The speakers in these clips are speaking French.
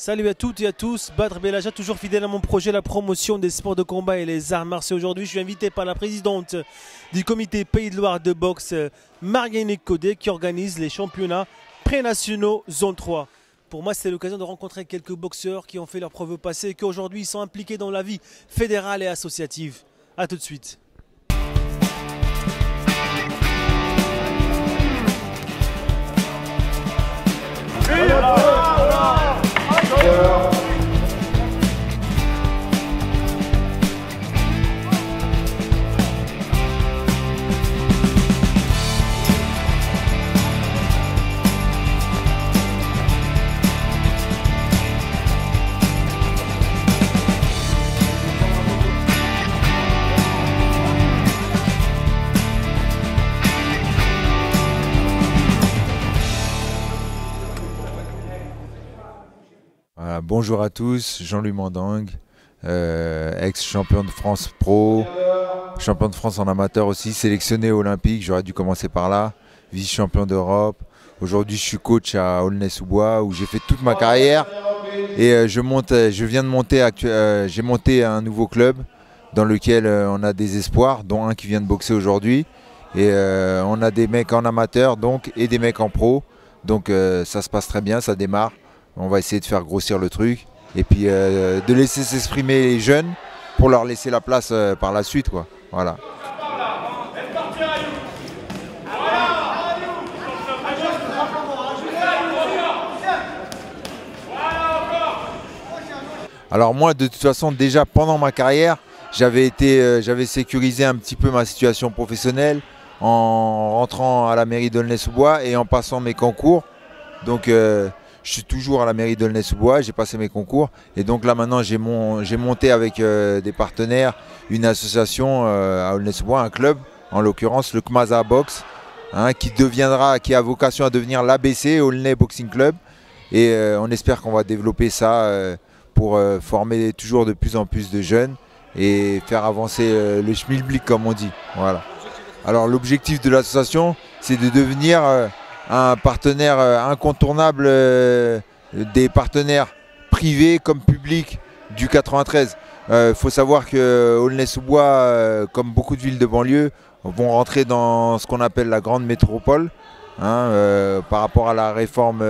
Salut à toutes et à tous, Badr Belaja, toujours fidèle à mon projet, la promotion des sports de combat et les arts martiaux. Aujourd'hui, je suis invité par la présidente du comité Pays de Loire de boxe, Marianne Codé, qui organise les championnats pré-nationaux Zone 3. Pour moi, c'était l'occasion de rencontrer quelques boxeurs qui ont fait leur preuve au passé et qui aujourd'hui sont impliqués dans la vie fédérale et associative. A tout de suite. Bonjour à tous, Jean-Louis Mandang, ex-champion de France pro, champion de France en amateur aussi, sélectionné olympique, j'aurais dû commencer par là, vice-champion d'Europe. Aujourd'hui je suis coach à Aulnay-sous-Bois où j'ai fait toute ma carrière et je viens de monter, j'ai monté un nouveau club dans lequel on a des espoirs, dont un qui vient de boxer aujourd'hui. Et on a des mecs en amateur donc, et des mecs en pro, donc ça se passe très bien, ça démarre. On va essayer de faire grossir le truc et puis de laisser s'exprimer les jeunes pour leur laisser la place par la suite, quoi. Voilà. Alors moi, de toute façon, déjà pendant ma carrière, j'avais sécurisé un petit peu ma situation professionnelle en rentrant à la mairie d'Aulnay-sous-Bois et en passant mes concours. Donc je suis toujours à la mairie d'Aulnay-sous-Bois, j'ai passé mes concours et donc là maintenant j'ai monté avec des partenaires une association à Aulnay-sous-Bois, un club, en l'occurrence le Kmaza Box, qui a vocation à devenir l'ABC, Aulnay Boxing Club, et on espère qu'on va développer ça pour former toujours de plus en plus de jeunes et faire avancer le schmilblick comme on dit. Voilà. Alors l'objectif de l'association, c'est de devenir un partenaire incontournable des partenaires privés comme publics du 93. Faut savoir que Aulnay-sous-Bois, comme beaucoup de villes de banlieue, vont rentrer dans ce qu'on appelle la grande métropole. Par rapport à la réforme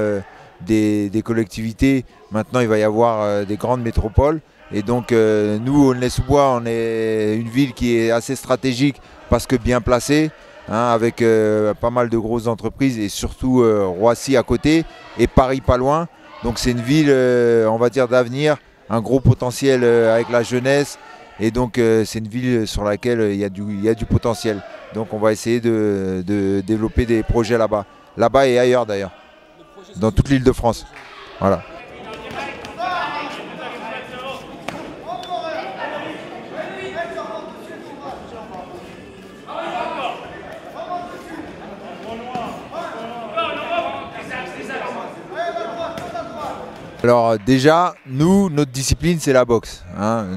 des collectivités, maintenant il va y avoir des grandes métropoles. Et donc nous, Aulnay-sous-Bois, on est une ville qui est assez stratégique parce que bien placée. Avec pas mal de grosses entreprises et surtout Roissy à côté et Paris pas loin. Donc c'est une ville, on va dire, d'avenir, un gros potentiel avec la jeunesse. Et donc c'est une ville sur laquelle il y a du potentiel. Donc on va essayer de développer des projets là-bas. Là-bas et ailleurs d'ailleurs, dans toute l'île de France. Voilà. Alors déjà, nous, notre discipline, c'est la boxe.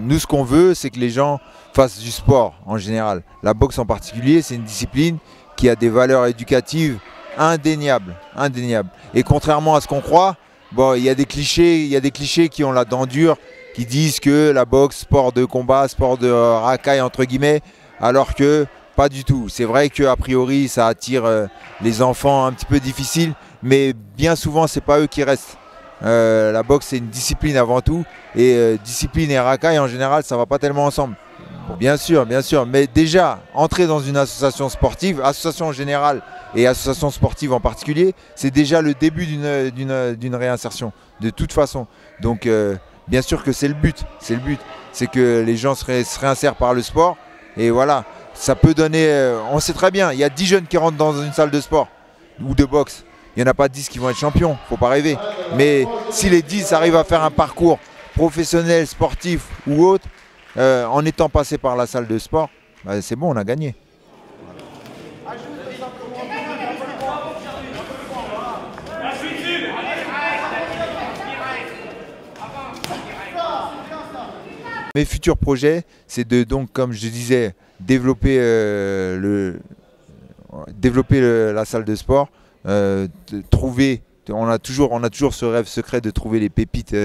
Nous, ce qu'on veut, c'est que les gens fassent du sport en général. La boxe en particulier, c'est une discipline qui a des valeurs éducatives indéniables, indéniables. Et contrairement à ce qu'on croit, bon, il y a des clichés qui ont la dent dure, qui disent que la boxe, sport de combat, sport de racaille entre guillemets, alors que pas du tout. C'est vrai qu'a priori, ça attire les enfants un petit peu difficiles, mais bien souvent, c'est pas eux qui restent. La boxe c'est une discipline avant tout et discipline et racaille en général ça va pas tellement ensemble. Bien sûr, mais déjà entrer dans une association sportive, association en général et association sportive en particulier, c'est déjà le début d'une réinsertion de toute façon. Donc bien sûr que c'est le but, c'est que les gens se réinsèrent par le sport et voilà, ça peut donner, on sait très bien, il y a 10 jeunes qui rentrent dans une salle de sport ou de boxe. Il n'y en a pas 10 qui vont être champions, faut pas rêver. Mais si les 10 arrivent à faire un parcours professionnel, sportif ou autre, en étant passé par la salle de sport, bah c'est bon, on a gagné. Mes futurs projets, c'est de, donc, comme je disais, développer la salle de sport, trouver On a toujours ce rêve secret de trouver les pépites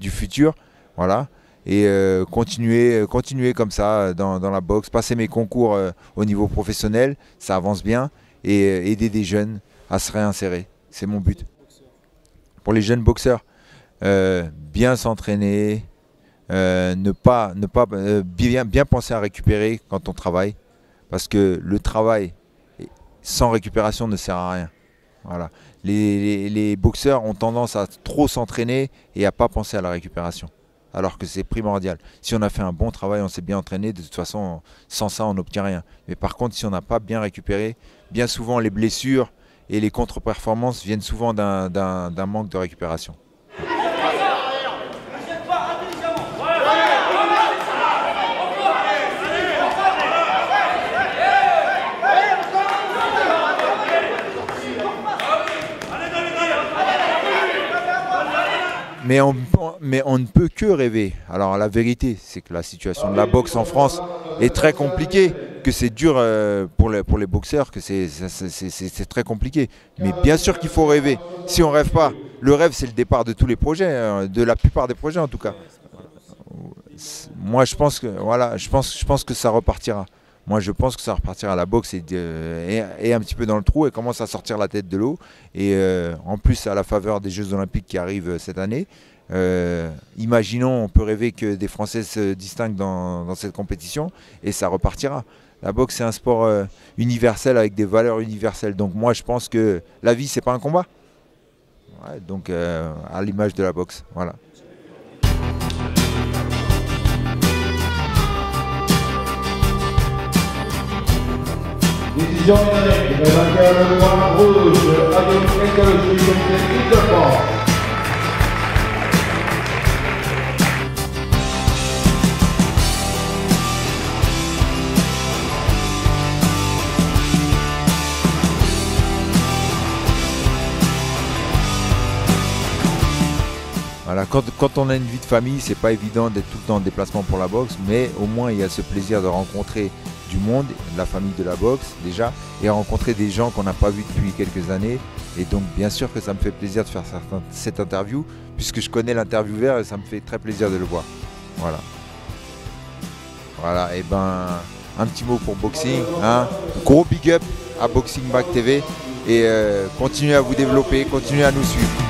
du futur. Voilà. Et continuer comme ça dans la boxe, passer mes concours au niveau professionnel, ça avance bien, et aider des jeunes à se réinsérer. C'est mon but. Pour les jeunes boxeurs, bien s'entraîner, bien penser à récupérer quand on travaille, parce que le travail sans récupération ne sert à rien. Voilà. Les boxeurs ont tendance à trop s'entraîner et à ne pas penser à la récupération, alors que c'est primordial. Si on a fait un bon travail, on s'est bien entraîné, de toute façon, sans ça, on n'obtient rien. Mais par contre, si on n'a pas bien récupéré, bien souvent les blessures et les contre-performances viennent souvent d'un manque de récupération. Mais on ne peut que rêver. Alors la vérité, c'est que la situation de la boxe en France est très compliquée, que c'est dur pour les boxeurs, que c'est très compliqué. Mais bien sûr qu'il faut rêver. Si on ne rêve pas, le rêve c'est le départ de tous les projets, de la plupart des projets en tout cas. Moi je pense que ça repartira. Moi, je pense que ça repartira. La boxe est un petit peu dans le trou et commence à sortir la tête de l'eau. Et en plus, à la faveur des Jeux Olympiques qui arrivent cette année, imaginons, on peut rêver que des Français se distinguent dans cette compétition et ça repartira. La boxe, c'est un sport universel avec des valeurs universelles. Donc moi, je pense que la vie, c'est pas un combat. Ouais, donc à l'image de la boxe. Voilà. Décision unanime, le vainqueur le point rouge, Adolphe Nekalochi, comité de France. Voilà, quand on a une vie de famille, c'est pas évident d'être tout le temps en déplacement pour la boxe, mais au moins il y a ce plaisir de rencontrer du monde, la famille de la boxe déjà, et rencontrer des gens qu'on n'a pas vus depuis quelques années. Et donc bien sûr que ça me fait plaisir de faire cette interview, puisque je connais l'intervieweur et ça me fait très plaisir de le voir. Voilà. Voilà, et ben un petit mot pour Boxing, hein. Gros big up à Boxing Back TV et continuez à vous développer, continuez à nous suivre.